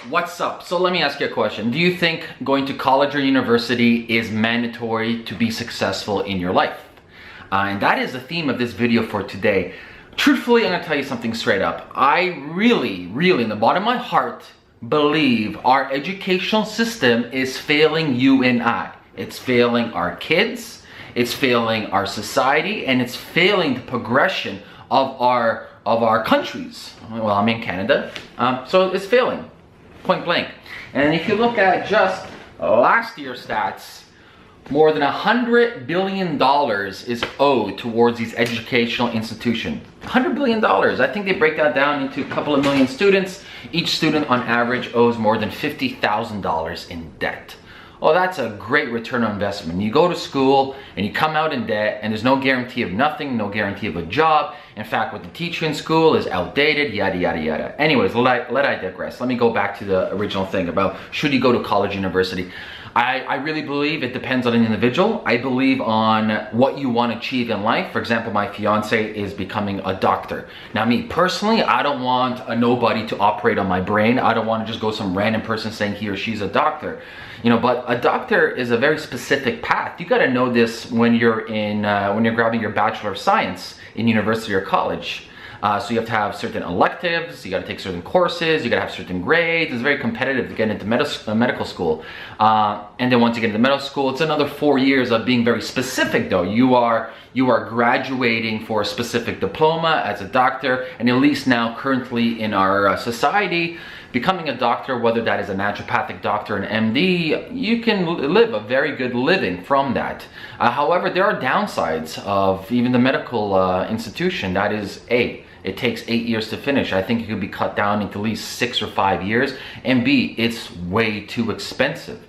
What's up? So let me ask you a question. Do you think going to college or university is mandatory to be successful in your life? And that is the theme of this video for today. Truthfully, I'm gonna tell you something straight up. I really, in the bottom of my heart, believe our educational system is failing you and I. It's failing our kids, it's failing our society, and it's failing the progression of our countries. Well, I'm in Canada, so it's failing. Point blank. And if you look at just last year's stats, more than $100 billion is owed towards these educational institutions. $100 billion. I think they break that down into a couple of million students. Each student on average owes more than $50,000 in debt. Oh, that's a great return on investment. You go to school and you come out in debt and there's no guarantee of nothing, no guarantee of a job. In fact, what they teach you in school is outdated, yada, yada, yada. Anyways, let I digress. Let me go back to the original thing about should you go to college, university. I really believe it depends on an individual. I believe on what you want to achieve in life. For example, my fiance is becoming a doctor. Now me personally, I don't want a nobody to operate on my brain. I don't want to just go some random person saying he or she's a doctor. You know, but a doctor is a very specific path. You got to know this when you're grabbing your Bachelor of Science in university or college. So you have to have certain electives, you got to take certain courses, you got to have certain grades. It's very competitive to get into medical school. And then once you get into medical school, it's another 4 years of being very specific though. You are graduating for a specific diploma as a doctor, and at least now currently in our society, becoming a doctor, whether that is a naturopathic doctor, an MD, you can live a very good living from that. However, there are downsides of even the medical institution. That is it takes 8 years to finish. I think it could be cut down into at least 6 or 5 years. And B, it's way too expensive.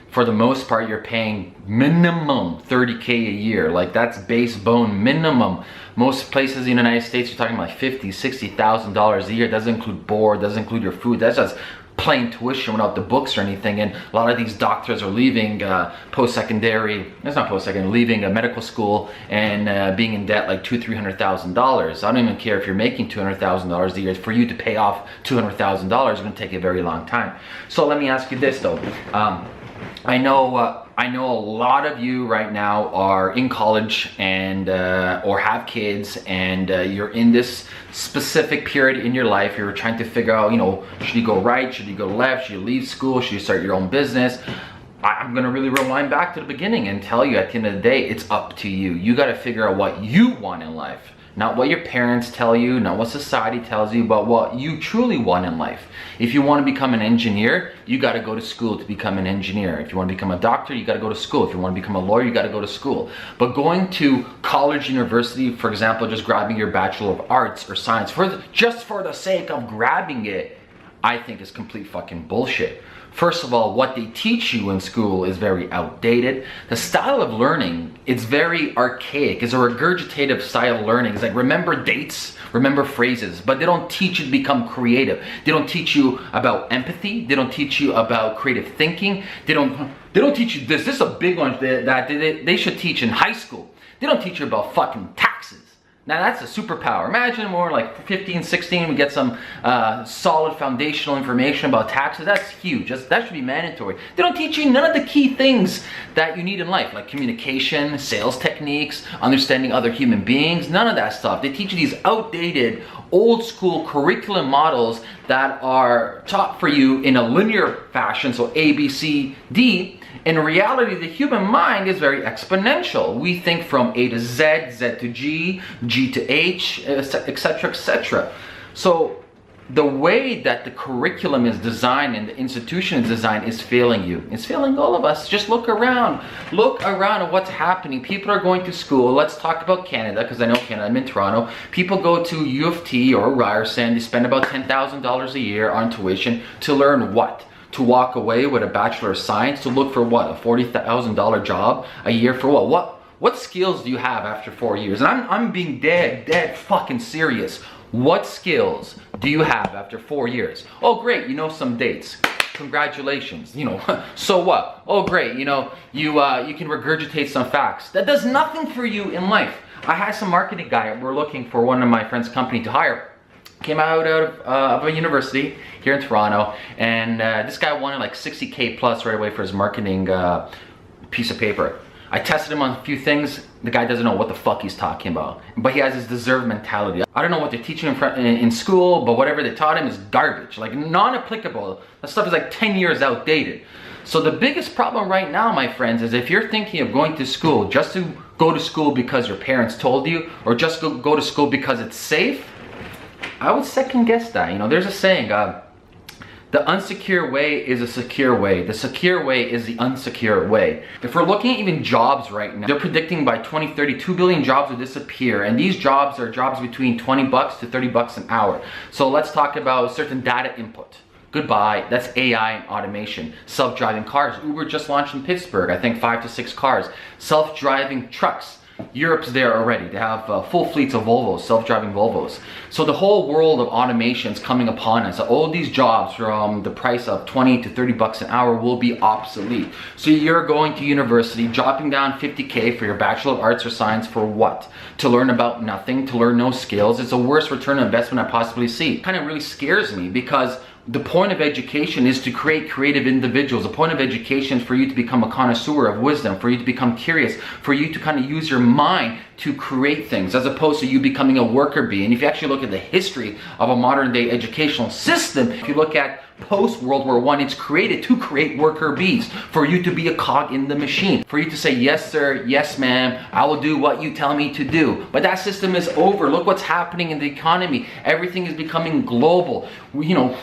For the most part, you're paying minimum $30K a year. Like that's base bone minimum. Most places in the United States, you're talking about $50,000, $60,000 a year. It doesn't include board, doesn't include your food. That's just plain tuition without the books or anything. And a lot of these doctors are leaving leaving a medical school and being in debt like $200,000-$300,000. I don't even care if you're making $200,000 a year. For you to pay off $200,000 is going to take a very long time. So let me ask you this though. I know a lot of you right now are in college and or have kids, and you're in this specific period in your life. You're trying to figure out, you know, should you go right, should you go left, should you leave school, should you start your own business? I'm gonna really rewind back to the beginning and tell you at the end of the day, it's up to you. You gotta figure out what you want in life. Not what your parents tell you, not what society tells you, but what you truly want in life. If you want to become an engineer, you got to go to school to become an engineer. If you want to become a doctor, you got to go to school. If you want to become a lawyer, you got to go to school. But going to college, university, for example, just grabbing your Bachelor of Arts or Science just for the sake of grabbing it, I think is complete fucking bullshit. First of all, what they teach you in school is very outdated. The style of learning, it's very archaic. It's a regurgitative style of learning. It's like remember dates, remember phrases, but they don't teach you to become creative. They don't teach you about empathy. They don't teach you about creative thinking. They don't teach you this. This is a big one that they should teach in high school. They don't teach you about fucking taxes. Now that's a superpower. Imagine more like 15, 16, we get some solid foundational information about taxes. That's huge. That should be mandatory. They don't teach you none of the key things that you need in life, like communication, sales techniques, understanding other human beings, none of that stuff. They teach you these outdated, old school curriculum models that are taught for you in a linear fashion, so A, B, C, D. In reality, the human mind is very exponential. We think from A to Z, Z to G, G to H, etc., etc. So the way that the curriculum is designed and the institution is designed is failing you. It's failing all of us. Just look around. Look around at what's happening. People are going to school. Let's talk about Canada, because I know Canada, I'm in Toronto. People go to U of T or Ryerson. They spend about $10,000 a year on tuition to learn what? To walk away with a Bachelor of Science, to look for what? A $40,000 job a year for what? What skills do you have after 4 years? And I'm being dead fucking serious. What skills do you have after 4 years? Oh great, you know some dates. Congratulations, you know, so what? Oh great, you know, you can regurgitate some facts. That does nothing for you in life. I had some marketing guy, we're looking for one of my friend's company to hire. Came out of a university here in Toronto, and this guy wanted like 60K plus right away for his marketing piece of paper. I tested him on a few things. The guy doesn't know what the fuck he's talking about, but he has this deserved mentality. I don't know what they're teaching him in school, but whatever they taught him is garbage, like non-applicable. That stuff is like 10 years outdated. So the biggest problem right now, my friends, is if you're thinking of going to school just to go to school because your parents told you, or just go to school because it's safe, I would second guess that. You know, there's a saying, the unsecure way is a secure way. The secure way is the unsecure way. If we're looking at even jobs right now, they're predicting by 2030, 2 billion jobs will disappear. And these jobs are jobs between 20 bucks to 30 bucks an hour. So let's talk about certain data input. Goodbye, that's AI and automation. Self-driving cars. Uber just launched in Pittsburgh, I think 5 to 6 cars. Self-driving trucks. Europe's there already. They have full fleets of Volvos, self-driving Volvos. So the whole world of automation is coming upon us. All these jobs from the price of 20 to 30 bucks an hour will be obsolete. So you're going to university, dropping down 50K for your Bachelor of Arts or Science for what? To learn about nothing, to learn no skills. It's the worst return on investment I possibly see. It kind of really scares me, because the point of education is to create creative individuals. The point of education is for you to become a connoisseur of wisdom, for you to become curious, for you to kind of use your mind to create things, as opposed to you becoming a worker bee. And if you actually look at the history of a modern day educational system, if you look at post World War I, it's created to create worker bees, for you to be a cog in the machine, for you to say, yes sir, yes ma'am, I will do what you tell me to do. But that system is over. Look what's happening in the economy. Everything is becoming global. You know,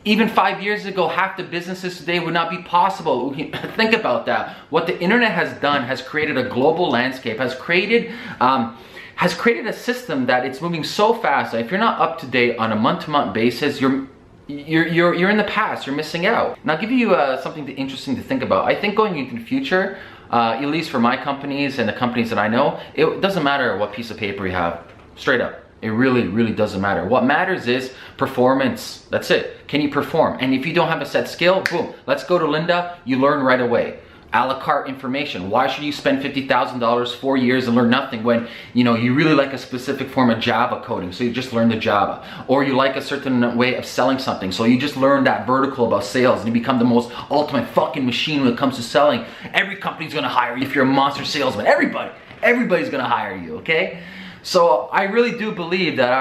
even 5 years ago, half the businesses today would not be possible. Think about that. What the internet has done has created a global landscape, has created a system that it's moving so fast that if you're not up to date on a month-to-month basis, you're in the past, you're missing out. And I'll give you something interesting to think about. I think going into the future, at least for my companies and the companies that I know, it doesn't matter what piece of paper you have, straight up. It really, really doesn't matter. What matters is performance. That's it. Can you perform? And if you don't have a set skill, boom, let's go to Linda. You learn right away. A la carte information. Why should you spend $50,000 4 years and learn nothing when you really like a specific form of Java coding, so you just learn the Java, or you like a certain way of selling something, so you just learn that vertical about sales and you become the most ultimate fucking machine when it comes to selling. Every company's gonna hire you if you're a monster salesman. Everybody's gonna hire you. Okay. So I really do believe that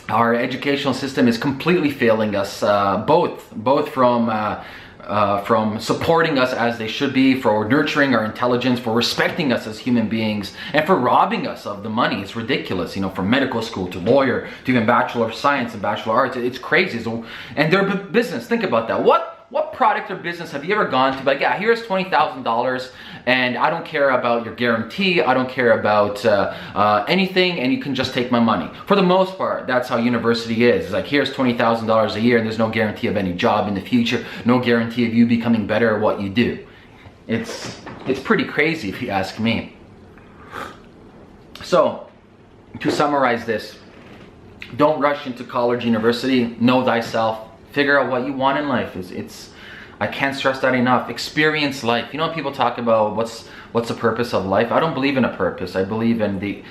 our educational system is completely failing us, both from supporting us as they should be, for nurturing our intelligence, for respecting us as human beings, and for robbing us of the money. It's ridiculous, from medical school to lawyer to even Bachelor of Science and Bachelor of Arts. It's crazy. So, and their business, think about that. What product or business have you ever gone to, like, yeah, here's $20,000 and I don't care about your guarantee, I don't care about anything, and you can just take my money. For the most part, that's how university is. It's like, here's $20,000 a year and there's no guarantee of any job in the future, no guarantee of you becoming better at what you do. It's pretty crazy if you ask me. So, to summarize this, don't rush into college, university, know thyself. Figure out what you want in life. I can't stress that enough. Experience life. When people talk about what's the purpose of life, I don't believe in a purpose. I believe in the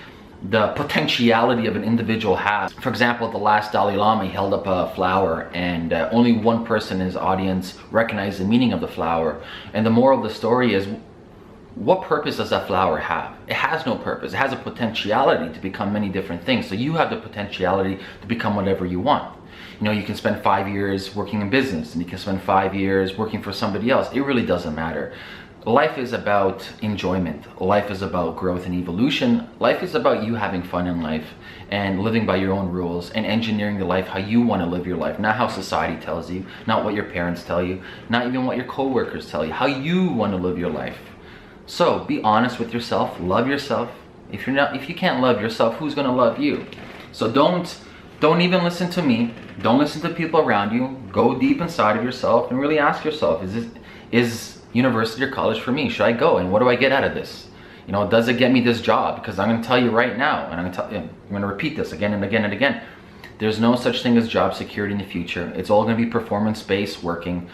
potentiality of an individual has. For example, the last Dalai Lama, he held up a flower, and only one person in his audience recognized the meaning of the flower. And the moral of the story is, what purpose does that flower have? It has no purpose. It has a potentiality to become many different things. So you have the potentiality to become whatever you want. You can spend 5 years working in business, and you can spend 5 years working for somebody else. It really doesn't matter. Life is about enjoyment. Life is about growth and evolution. Life is about you having fun in life and living by your own rules and engineering the life how you want to live your life, not how society tells you, not what your parents tell you, not even what your co-workers tell you, how you want to live your life. So be honest with yourself, love yourself. If you can't love yourself, who's going to love you? So don't even listen to me. Don't listen to people around you. Go deep inside of yourself and really ask yourself, is university or college for me? Should I go? And what do I get out of this? Does it get me this job? Because I'm going to tell you right now, and I'm going to repeat this again and again and again. There's no such thing as job security in the future. It's all going to be performance-based working,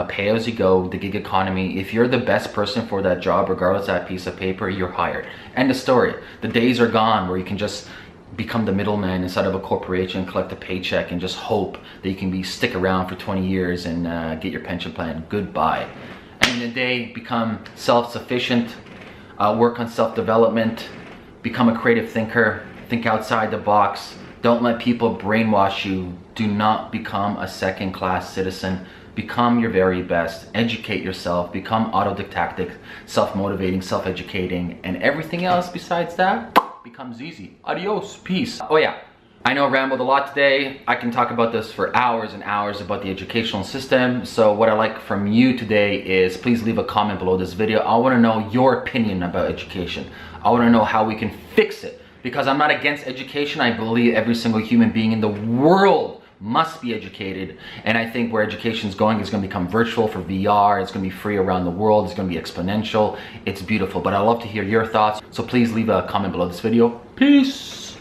pay as you go, the gig economy. If you're the best person for that job, regardless of that piece of paper, you're hired. End of story. The days are gone where you can just become the middleman inside of a corporation, collect a paycheck, and just hope that you can stick around for 20 years and get your pension plan. Goodbye. End of the day, become self-sufficient, work on self-development, become a creative thinker, think outside the box. Don't let people brainwash you. Do not become a second-class citizen. Become your very best. Educate yourself. Become autodidactic, self-motivating, self-educating, and everything else besides that becomes easy. Adios. Peace. Oh yeah, I know I rambled a lot today. I can talk about this for hours and hours about the educational system. So what I'd like from you today is please leave a comment below this video. I want to know your opinion about education. I want to know how we can fix it, because I'm not against education. I believe every single human being in the world must be educated, and I think where education is going is going to become virtual for VR. It's going to be free around the world. It's going to be exponential. It's beautiful, but I'd love to hear your thoughts, so please leave a comment below this video. Peace.